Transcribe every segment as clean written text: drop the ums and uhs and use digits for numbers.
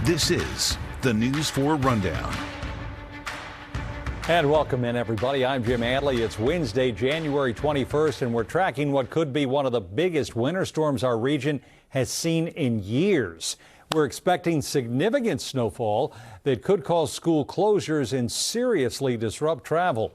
This is the News 4 Rundown. And welcome in, everybody. I'm Jim Adley. It's Wednesday, January 21st, and we're tracking what could be one of the biggest winter storms our region has seen in years. We're expecting significant snowfall that could cause school closures and seriously disrupt travel.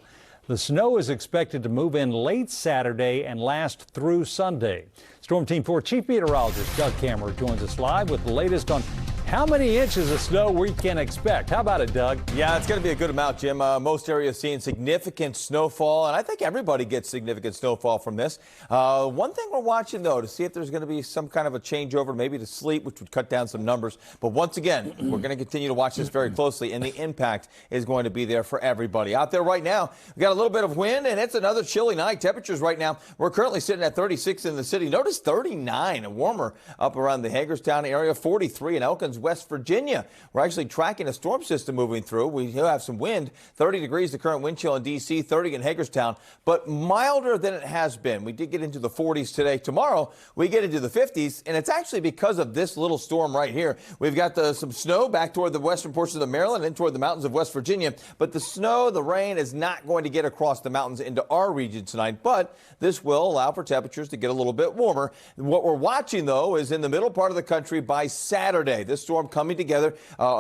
The snow is expected to move in late Saturday and last through Sunday. Storm Team 4 Chief Meteorologist Doug Cameron joins us live with the latest on how many inches of snow we can expect. How about it, Doug? Yeah, it's going to be a good amount, Jim. Most areas seeing significant snowfall, and I think everybody gets significant snowfall from this. One thing we're watching, though, to see if there's going to be some kind of a changeover, maybe to sleet, which would cut down some numbers. But once again, we're going to continue to watch this very closely, and the impact is going to be there for everybody. Out there right now, we've got a little bit of wind, and it's another chilly night. Temperatures right now, we're currently sitting at 36 in the city. Notice 39 and warmer up around the Hagerstown area, 43 in Elkins, West Virginia. We're actually tracking a storm system moving through. We do have some wind, 30 degrees, the current wind chill in D.C., 30 in Hagerstown, but milder than it has been. We did get into the 40s today. Tomorrow, we get into the 50s, and it's actually because of this little storm right here. We've got some snow back toward the western portions of Maryland and toward the mountains of West Virginia, but the snow, the rain is not going to get across the mountains into our region tonight, but this will allow for temperatures to get a little bit warmer. What we're watching, though, is in the middle part of the country by Saturday. This storm coming together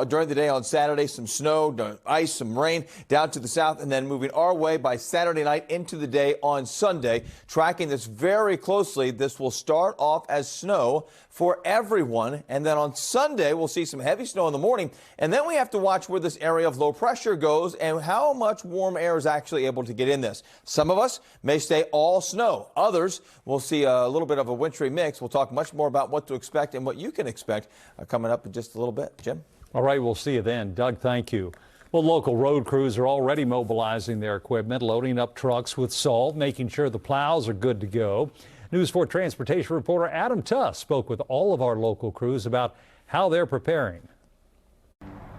during the day on Saturday, some snow, ice, some rain down to the south, and then moving our way by Saturday night into the day on Sunday. Tracking this very closely, this will start off as snow for everyone, and then on Sunday we'll see some heavy snow in the morning, and then we have to watch where this area of low pressure goes and how much warm air is actually able to get in this. Some of us may stay all snow. Others will see a little bit of a wintry mix. We'll talk much more about what to expect and what you can expect coming up in just a little bit. Jim? All right, we'll see you then. Doug, thank you. Well, local road crews are already mobilizing their equipment, loading up trucks with salt, making sure the plows are good to go. News 4 transportation reporter Adam Tuss spoke with all of our local crews about how they're preparing.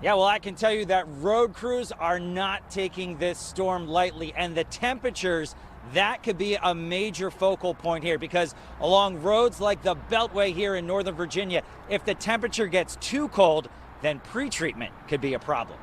Yeah, well, I can tell you that road crews are not taking this storm lightly, and the temperatures, that could be a major focal point here, because along roads like the Beltway here in Northern Virginia, if the temperature gets too cold, then pre-treatment could be a problem.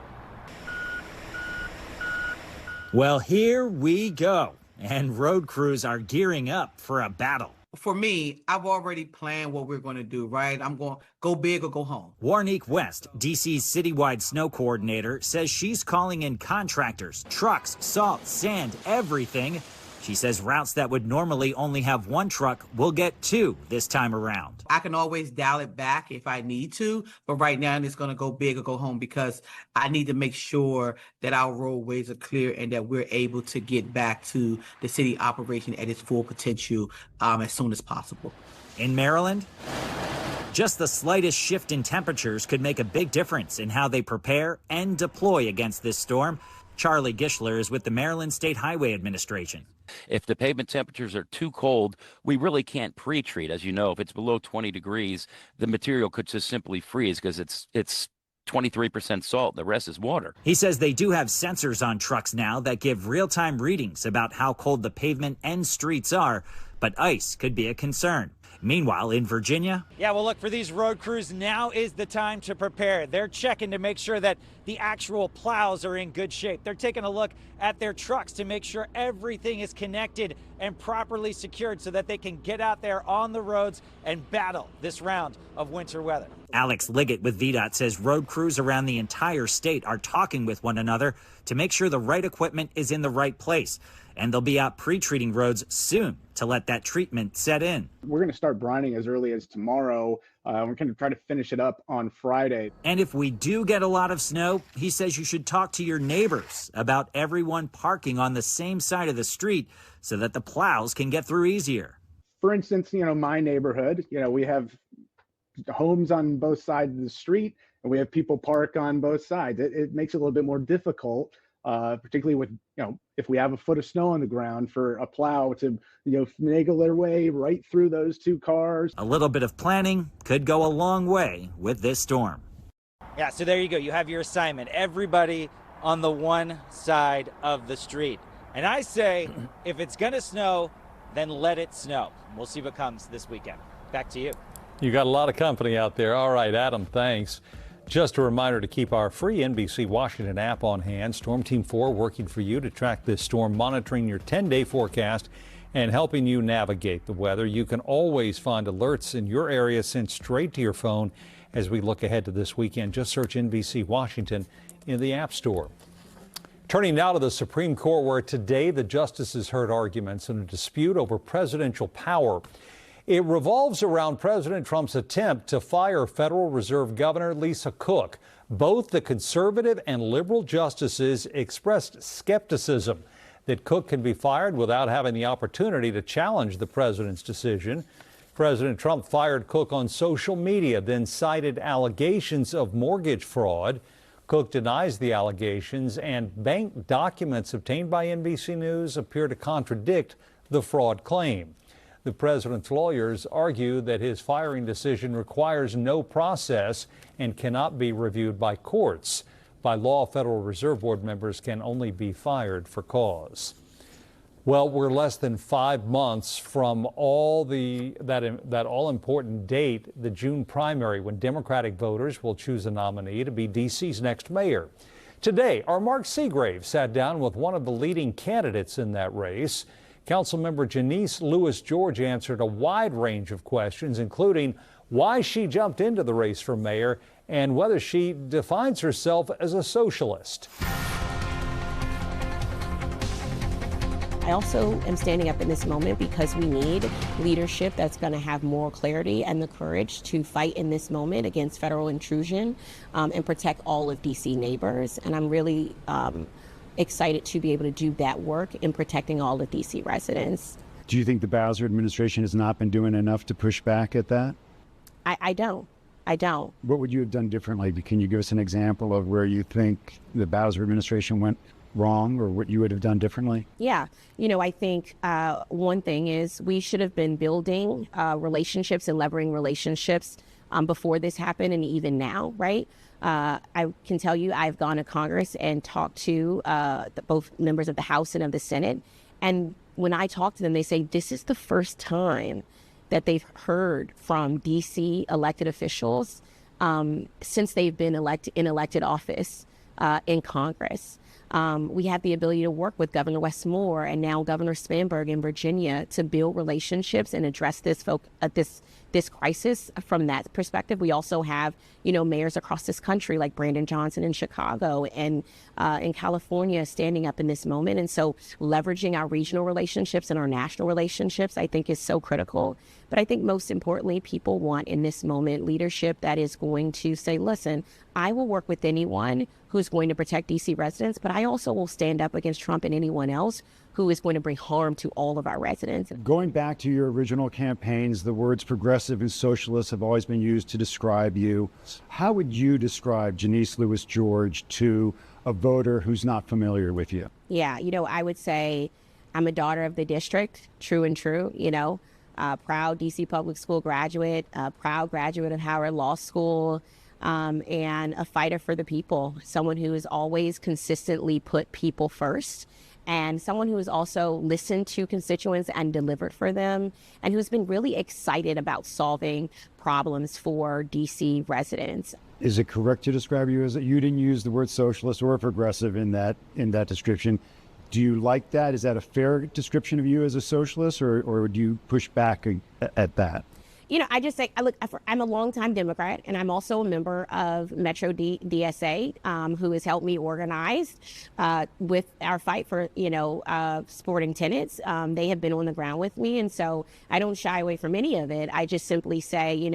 Well, here we go, and road crews are gearing up for a battle. For me, I've already planned what we're going to do, right? I'm going to go big or go home. Warnique West, DC's citywide snow coordinator, says she's calling in contractors, trucks, salt, sand, everything. She says routes that would normally only have one truck will get two this time around. I can always dial it back if I need to, but right now it's going to go big or go home, because I need to make sure that our roadways are clear and that we're able to get back to the city operation at its full potential as soon as possible. In Maryland, just the slightest shift in temperatures could make a big difference in how they prepare and deploy against this storm. Charlie Gishler is with the Maryland State Highway Administration. If the pavement temperatures are too cold, we really can't pre-treat. As you know, if it's below 20 degrees, the material could just simply freeze because it's 23% salt. The rest is water. He says they do have sensors on trucks now that give real-time readings about how cold the pavement and streets are, but ice could be a concern. Meanwhile, in Virginia. Yeah, well, look, for these road crews, now is the time to prepare. They're checking to make sure that the actual plows are in good shape. They're taking a look at their trucks to make sure everything is connected and properly secured so that they can get out there on the roads and battle this round of winter weather. Alex Liggett with VDOT says road crews around the entire state are talking with one another to make sure the right equipment is in the right place. And they'll be out pre-treating roads soon to let that treatment set in. We're going to start brining as early as tomorrow. We're going to try to finish it up on Friday. And if we do get a lot of snow, he says you should talk to your neighbors about everyone parking on the same side of the street so that the plows can get through easier. For instance, my neighborhood, we have homes on both sides of the street, and we have people park on both sides. It makes it a little bit more difficult, particularly with, if we have a foot of snow on the ground, for a plow to, finagle their way right through those two cars. A little bit of planning could go a long way with this storm. Yeah, so there you go. You have your assignment. Everybody on the one side of the street. And I say, if it's going to snow, then let it snow. We'll see what comes this weekend. Back to you. You got a lot of company out there. All right, Adam, thanks. Just a reminder to keep our free NBC Washington app on hand. Storm Team 4 working for you to track this storm, monitoring your 10-day forecast and helping you navigate the weather. You can always find alerts in your area sent straight to your phone as we look ahead to this weekend. Just search NBC Washington in the App Store. Turning now to the Supreme Court, where today the justices heard arguments in a dispute over presidential power. It revolves around President Trump's attempt to fire Federal Reserve Governor Lisa Cook. Both the conservative and liberal justices expressed skepticism that Cook can be fired without having the opportunity to challenge the president's decision. President Trump fired Cook on social media, then cited allegations of mortgage fraud. Cook denies the allegations, and bank documents obtained by NBC News appear to contradict the fraud claim. The president's lawyers argue that his firing decision requires no process and cannot be reviewed by courts. By law, Federal Reserve Board members can only be fired for cause. Well, we're less than 5 months from that all-important date, the June primary, when Democratic voters will choose a nominee to be D.C.'s next mayor. Today, our Mark Seagrave sat down with one of the leading candidates in that race. Councilmember Janeese Lewis George answered a wide range of questions, including why she jumped into the race for mayor and whether she defines herself as a socialist. I also am standing up in this moment because we need leadership that's going to have moral clarity and the courage to fight in this moment against federal intrusion and protect all of D.C. neighbors. And I'm really excited to be able to do that work in protecting all of D.C. residents. Do you think the Bowser administration has not been doing enough to push back at that? I don't. What would you have done differently? Can you give us an example of where you think the Bowser administration went wrong or what you would have done differently? Yeah. I think one thing is we should have been building relationships and leveraging relationships before this happened and even now, right? I can tell you I've gone to Congress and talked to both members of the House and of the Senate. And when I talk to them, they say this is the first time that they've heard from D.C. elected officials since they've been in elected office in Congress. We have the ability to work with Governor Westmore and now Governor Spanberg in Virginia to build relationships and address this crisis from that perspective. We also have, mayors across this country like Brandon Johnson in Chicago and in California standing up in this moment. And so leveraging our regional relationships and our national relationships, I think, is so critical. But I think most importantly, people want in this moment leadership that is going to say, listen, I will work with anyone who's going to protect D.C. residents, but I also will stand up against Trump and anyone else who is going to bring harm to all of our residents. Going back to your original campaigns, the words progressive and socialist have always been used to describe you. How would you describe Janeese Lewis George to a voter who's not familiar with you? Yeah, I would say I'm a daughter of the district, true and true, proud D.C. public school graduate, proud graduate of Howard Law School, and a fighter for the people, someone who has always consistently put people first, and someone who has also listened to constituents and delivered for them, and who's been really excited about solving problems for D.C. residents. Is it correct to describe you as you didn't use the word socialist or progressive in that description? Do you like that? Is that a fair description of you as a socialist, or would you push back at that? I just say, look, I'm a longtime Democrat, and I'm also a member of Metro DSA, who has helped me organize with our fight for, sporting tenants. They have been on the ground with me, and so I don't shy away from any of it. I just simply say,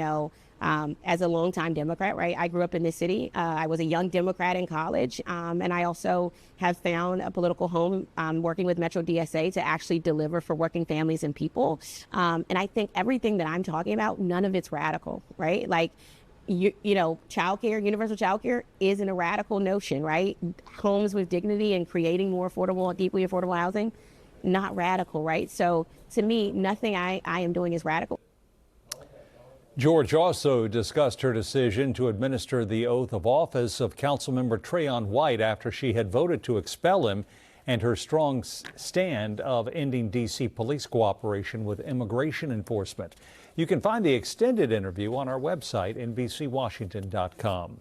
as a longtime Democrat, right? I grew up in this city. I was a young Democrat in college, and I also have found a political home working with Metro DSA to actually deliver for working families and people. And I think everything that I'm talking about, none of it's radical, right? Like, childcare, universal childcare isn't a radical notion, right? Homes with dignity and creating more affordable, deeply affordable housing, not radical, right? So to me, nothing I am doing is radical. George also discussed her decision to administer the oath of office of Councilmember Trayon White after she had voted to expel him, and her strong stand of ending D.C. police cooperation with immigration enforcement. You can find the extended interview on our website, NBCWashington.com.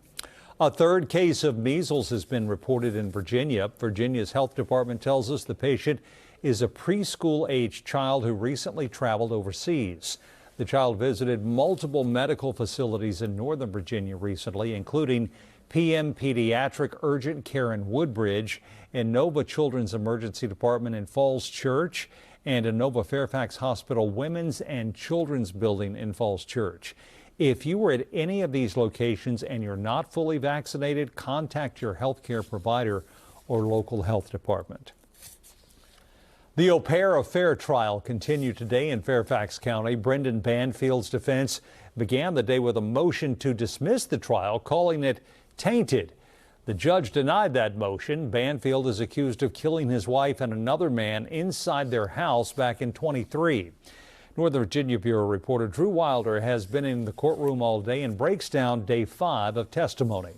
A third case of measles has been reported in Virginia. Virginia's health department tells us the patient is a preschool-aged child who recently traveled overseas. The child visited multiple medical facilities in Northern Virginia recently, including PM Pediatric Urgent Care in Woodbridge, Inova Children's Emergency Department in Falls Church, and Inova Fairfax Hospital Women's and Children's Building in Falls Church. If you were at any of these locations and you're not fully vaccinated, contact your healthcare provider or local health department. The au pair affair trial continued today in Fairfax County. Brendan Banfield's defense began the day with a motion to dismiss the trial, calling it tainted. The judge denied that motion. Banfield is accused of killing his wife and another man inside their house back in 23. Northern Virginia Bureau reporter Drew Wilder has been in the courtroom all day and breaks down day 5 of testimony.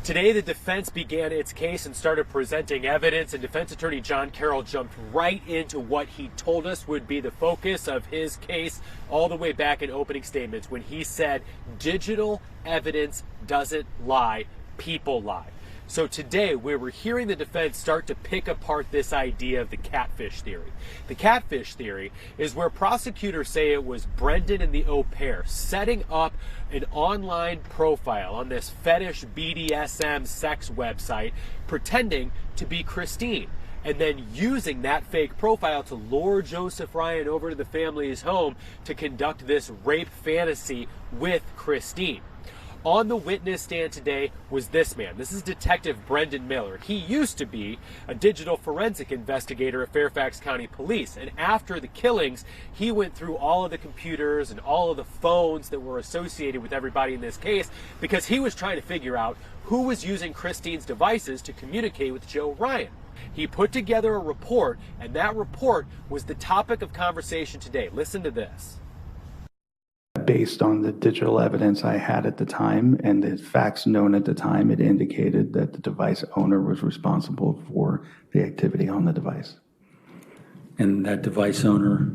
Today, the defense began its case and started presenting evidence, and defense attorney John Carroll jumped right into what he told us would be the focus of his case all the way back in opening statements when he said, digital evidence doesn't lie, people lie. So today, we were hearing the defense start to pick apart this idea of the catfish theory. The catfish theory is where prosecutors say it was Brendan and the au pair setting up an online profile on this fetish BDSM sex website, pretending to be Christine, and then using that fake profile to lure Joseph Ryan over to the family's home to conduct this rape fantasy with Christine. On the witness stand today was this man. This is Detective Brendan Miller. He used to be a digital forensic investigator at Fairfax County Police. And after the killings, he went through all of the computers and all of the phones that were associated with everybody in this case because he was trying to figure out who was using Christine's devices to communicate with Joe Ryan. He put together a report, and that report was the topic of conversation today. Listen to this. Based on the digital evidence I had at the time and the facts known at the time, it indicated that the device owner was responsible for the activity on the device. And that device owner?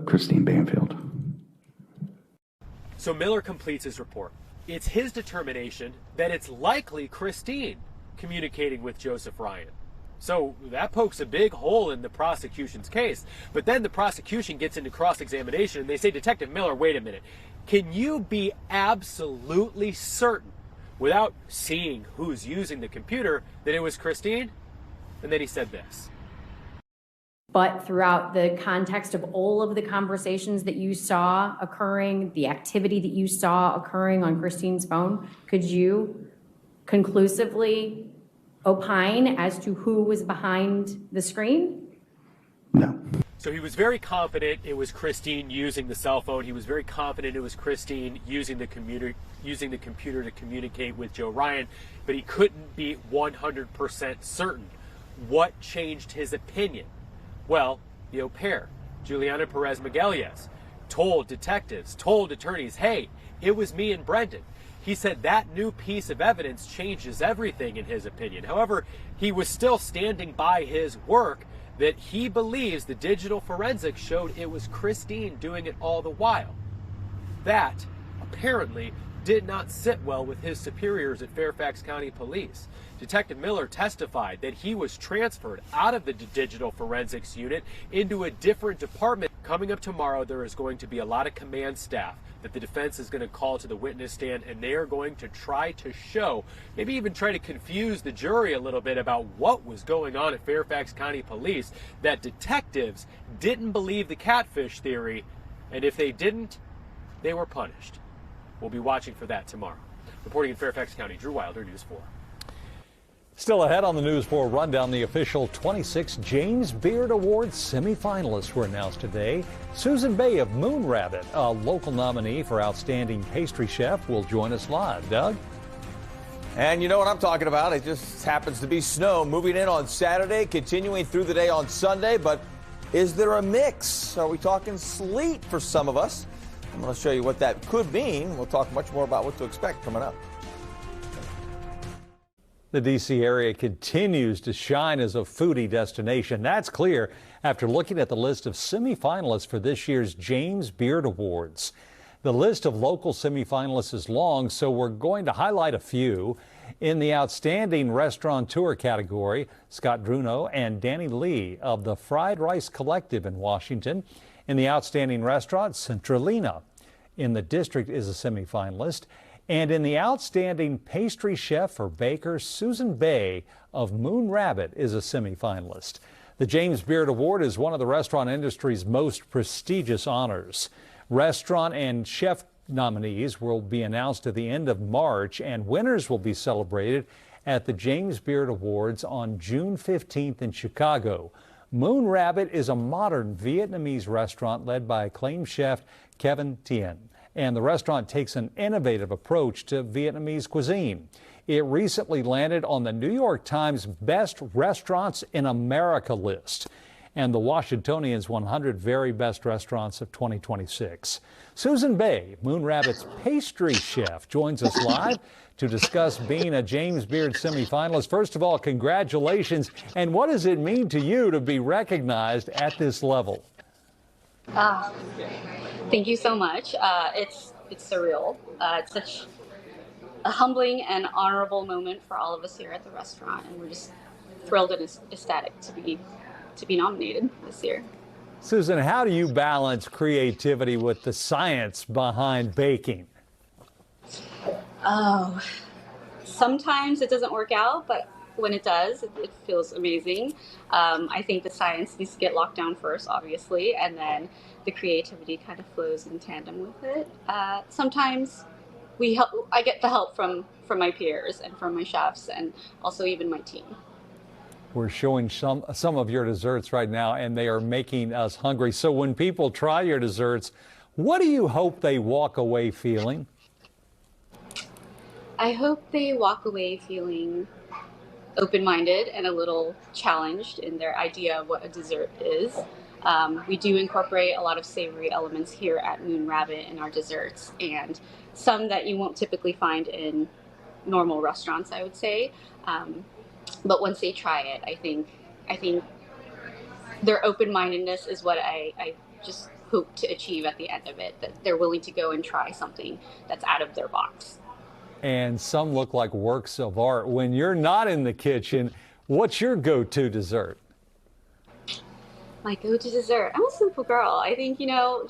Christine Banfield. So Miller completes his report. It's his determination that it's likely Christine communicating with Joseph Ryan. So that pokes a big hole in the prosecution's case. But then the prosecution gets into cross-examination and they say, Detective Miller, wait a minute. Can you be absolutely certain, without seeing who's using the computer, that it was Christine? And then he said this. But throughout the context of all of the conversations that you saw occurring, the activity that you saw occurring on Christine's phone, could you conclusively opine as to who was behind the screen? No. So he was very confident it was Christine using the cell phone. He was very confident it was Christine using the computer to communicate with Joe Ryan, but he couldn't be 100% certain. What changed his opinion? Well, the au pair, Juliana Perez Miguelias, told detectives, told attorneys, hey, it was me and Brendan. He said that new piece of evidence changes everything in his opinion. However, he was still standing by his work that he believes the digital forensics showed it was Christine doing it all the while. That apparently did not sit well with his superiors at Fairfax County Police. Detective Miller testified that he was transferred out of the digital forensics unit into a different department. Coming up tomorrow, there is going to be a lot of command staff that the defense is going to call to the witness stand, and they are going to try to show, maybe even try to confuse the jury a little bit about what was going on at Fairfax County Police, that detectives didn't believe the catfish theory, and if they didn't, they were punished. We'll be watching for that tomorrow. Reporting in Fairfax County, Drew Wilder, News 4. Still ahead on the News 4 Rundown, the official 26 James Beard Awards semifinalists were announced today. Susan Bay of Moon Rabbit, a local nominee for Outstanding Pastry Chef, will join us live. Doug? And you know what I'm talking about. It just happens to be snow moving in on Saturday, continuing through the day on Sunday. But is there a mix? Are we talking sleet for some of us? I'm going to show you what that could mean. We'll talk much more about what to expect coming up. The D.C. area continues to shine as a foodie destination. That's clear after looking at the list of semifinalists for this year's James Beard Awards. The list of local semifinalists is long, so we're going to highlight a few. In the Outstanding Restaurateur category, Scott Bruno and Danny Lee of the Fried Rice Collective in Washington. In the Outstanding Restaurant, Centralina in the district is a semifinalist. And in the Outstanding Pastry Chef or Baker, Susan Bay of Moon Rabbit is a semifinalist. The James Beard Award is one of the restaurant industry's most prestigious honors. Restaurant and chef nominees will be announced at the end of March, and winners will be celebrated at the James Beard Awards on June 15th in Chicago. Moon Rabbit is a modern Vietnamese restaurant led by acclaimed chef Kevin Tien, and the restaurant takes an innovative approach to Vietnamese cuisine. It recently landed on the New York Times Best Restaurants in America list and the Washingtonian's 100 Very Best Restaurants of 2026. Susan Bay, Moon Rabbit's pastry chef, joins us live to discuss being a James Beard semifinalist. First of all, congratulations. And what does it mean to you to be recognized at this level? Thank you so much. It's surreal. It's such a humbling and honorable moment for all of us here at the restaurant, and we're just thrilled and ecstatic to be nominated this year. Susan, how do you balance creativity with the science behind baking? Oh, sometimes it doesn't work out, but when it does, it feels amazing. I think the science needs to get locked down first, obviously, and then the creativity kind of flows in tandem with it. Sometimes I get the help from my peers and from my chefs and also even my team. We're showing some of your desserts right now, and they are making us hungry. So when people try your desserts, what do you hope they walk away feeling? I hope they walk away feeling open-minded and a little challenged in their idea of what a dessert is. We do incorporate a lot of savory elements here at Moon Rabbit in our desserts, and some that you won't typically find in normal restaurants, I would say. But once they try it, I think their open-mindedness is what I just hope to achieve at the end of it, that they're willing to go and try something that's out of their box. And some look like works of art. When you're not in the kitchen, what's your go-to dessert? My go-to dessert? I'm a simple girl. I think,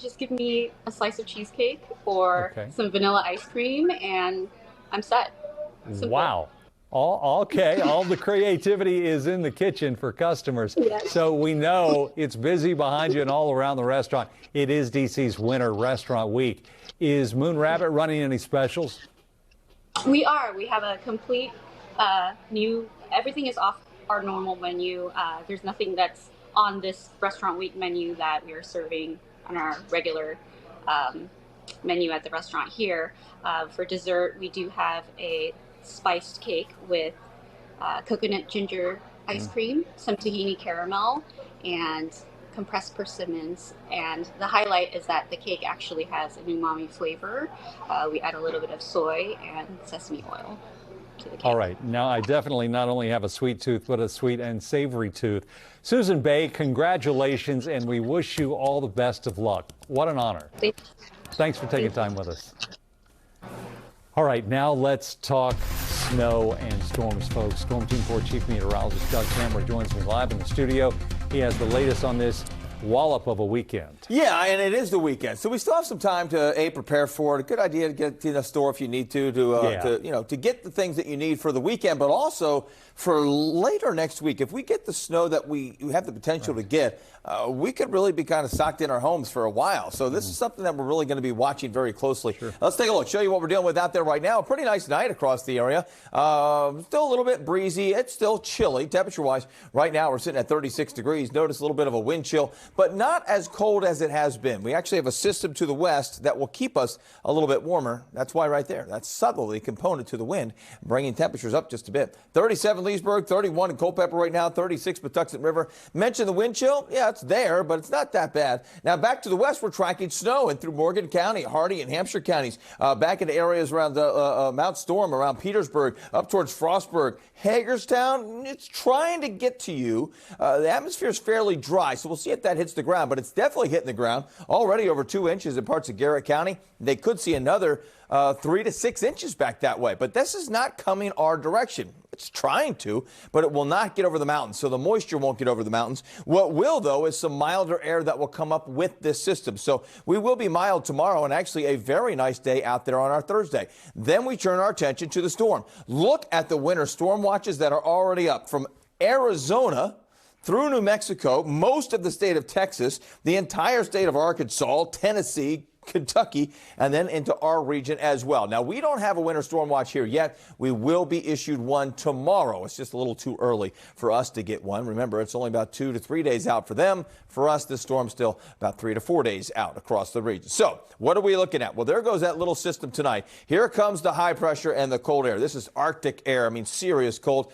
just give me a slice of cheesecake or some vanilla ice cream and I'm set. Simple. Wow. Okay, all the creativity is in the kitchen for customers. Yes. So we know it's busy behind you and all around the restaurant. It is DC's Winter Restaurant Week. Is Moon Rabbit running any specials? We are. We have a complete everything is off our normal menu. There's nothing that's on this Restaurant Week menu that we are serving on our regular menu at the restaurant here. For dessert, we do have a spiced cake with coconut ginger ice cream, some tahini caramel, and compressed persimmons. And the highlight is that the cake actually has an umami flavor. We add a little bit of soy and sesame oil to the cake. All right. Now, I definitely not only have a sweet tooth, but a sweet and savory tooth. Susan Bay, congratulations, and we wish you all the best of luck. What an honor. Thanks for taking time with us. All right, now let's talk snow and storms, folks. Storm Team 4 Chief Meteorologist Doug Cameron joins me live in the studio. He has the latest on this wallop of a weekend. Yeah, and it is the weekend, so we still have some time to prepare for it. A good idea to get to the store if you need to get the things that you need for the weekend, but also for later next week. If we get the snow that we have the potential to get, we could really be kind of socked in our homes for a while. So this is something that we're really going to be watching very closely. Sure. Let's take a look, show you what we're dealing with out there right now. A pretty nice night across the area. Still a little bit breezy. It's still chilly temperature-wise. Right now we're sitting at 36 degrees. Notice a little bit of a wind chill, but not as cold as it has been. We actually have a system to the west that will keep us a little bit warmer. That's why right there, that's subtly component to the wind, bringing temperatures up just a bit. 37 Leesburg, 31 in Culpeper right now, 36 Patuxent River. Mention the wind chill. Yeah, it's there, but it's not that bad. Now back to the west, we're tracking snow and through Morgan County, Hardee, and Hampshire counties. Back into areas around Mount Storm, around Petersburg, up towards Frostburg. Hagerstown, it's trying to get to you. The atmosphere is fairly dry, so we'll see if that hits the ground, but it's definitely hitting the ground. Already over 2 inches in parts of Garrett County. They could see another 3 to 6 inches back that way. But this is not coming our direction. It's trying to, but it will not get over the mountains, so the moisture won't get over the mountains. What will, though, is some milder air that will come up with this system. So we will be mild tomorrow, and actually a very nice day out there on our Thursday. Then we turn our attention to the storm. Look at the winter storm watches that are already up from Arizona through New Mexico, most of the state of Texas, the entire state of Arkansas, Tennessee, Kentucky, and then into our region as well. Now, we don't have a winter storm watch here yet. We will be issued one tomorrow. It's just a little too early for us to get one. Remember, it's only about 2 to 3 days out for them. For us, this storm's still about 3 to 4 days out across the region. So what are we looking at? Well, there goes that little system tonight. Here comes the high pressure and the cold air. This is Arctic air. I mean, serious cold.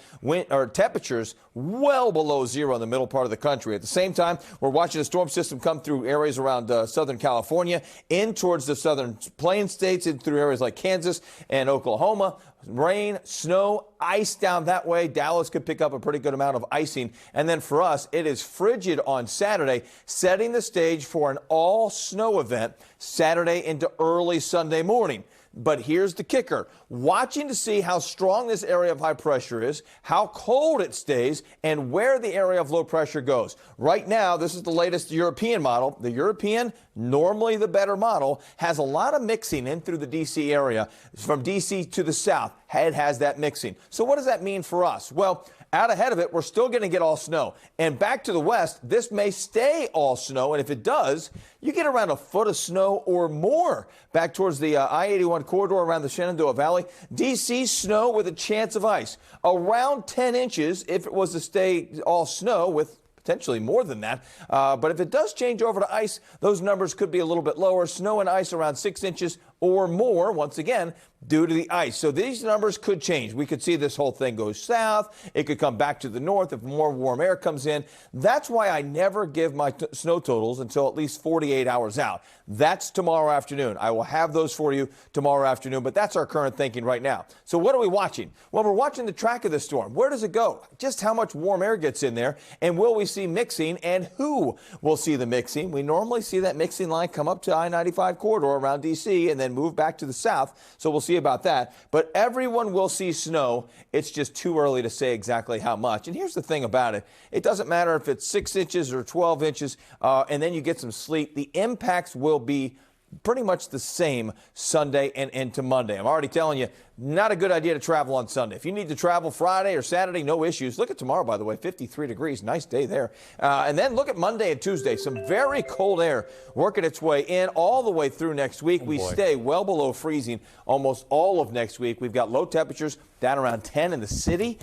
Temperatures well below zero in the middle part of the country. At the same time, we're watching a storm system come through areas around Southern California, in towards the southern plain states, in through areas like Kansas and Oklahoma. Rain, snow, ice down that way. Dallas could pick up a pretty good amount of icing. And then for us, it is frigid on Saturday, setting the stage for an all snow event Saturday into early Sunday morning. But here's the kicker. Watching to see how strong this area of high pressure is, how cold it stays, and where the area of low pressure goes. Right now, this is the latest European model. The European, normally the better model, has a lot of mixing in through the D.C. area. From D.C. to the south, it has that mixing. So what does that mean for us? Well, out ahead of it, we're still going to get all snow. And back to the west, this may stay all snow. And if it does, you get around a foot of snow or more back towards the I-81 corridor around the Shenandoah Valley. D.C. snow with a chance of ice. Around 10 inches if it was to stay all snow, with potentially more than that. But if it does change over to ice, those numbers could be a little bit lower. Snow and ice around 6 inches or more, once again, due to the ice. So these numbers could change. We could see this whole thing go south. It could come back to the north if more warm air comes in. That's why I never give my snow totals until at least 48 hours out. That's tomorrow afternoon. I will have those for you tomorrow afternoon, but that's our current thinking right now. So what are we watching? Well, we're watching the track of the storm. Where does it go? Just how much warm air gets in there, and will we see mixing, and who will see the mixing? We normally see that mixing line come up to I-95 corridor around D.C. and then move back to the south, so we'll see about that. But everyone will see snow. It's just too early to say exactly how much. And here's the thing about it. It doesn't matter if it's 6 inches or 12 inches, and then you get some sleet. The impacts will be pretty much the same Sunday and into Monday. I'm already telling you, not a good idea to travel on Sunday. If you need to travel Friday or Saturday, no issues. Look at tomorrow, by the way, 53 degrees. Nice day there. And then look at Monday and Tuesday. Some very cold air working its way in all the way through next week. We stay well below freezing almost all of next week. We've got low temperatures down around 10 in the city.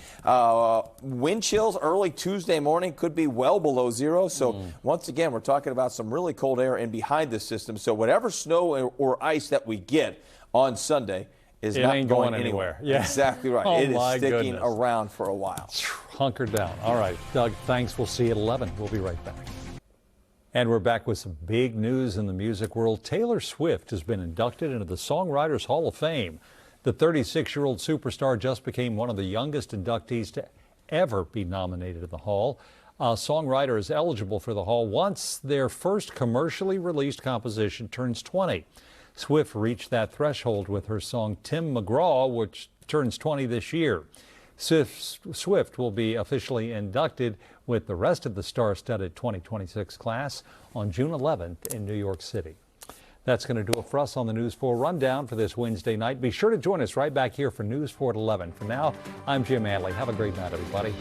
Wind chills early Tuesday morning could be well below zero. So once again, we're talking about some really cold air in behind this system. So whatever snow or ice that we get on Sunday is not going anywhere. Yeah. Exactly right. It is sticking around for a while. Hunker down. All right, Doug, thanks. We'll see you at 11. We'll be right back. And we're back with some big news in the music world. Taylor Swift has been inducted into the Songwriters Hall of Fame. The 36-year-old superstar just became one of the youngest inductees to ever be nominated in the Hall. A songwriter is eligible for the Hall once their first commercially released composition turns 20. Swift reached that threshold with her song Tim McGraw, which turns 20 this year. Swift will be officially inducted with the rest of the star-studded 2026 class on June 11th in New York City. That's going to do it for us on the News 4 Rundown for this Wednesday night. Be sure to join us right back here for News 4 at 11. For now, I'm Jim Adley. Have a great night, everybody.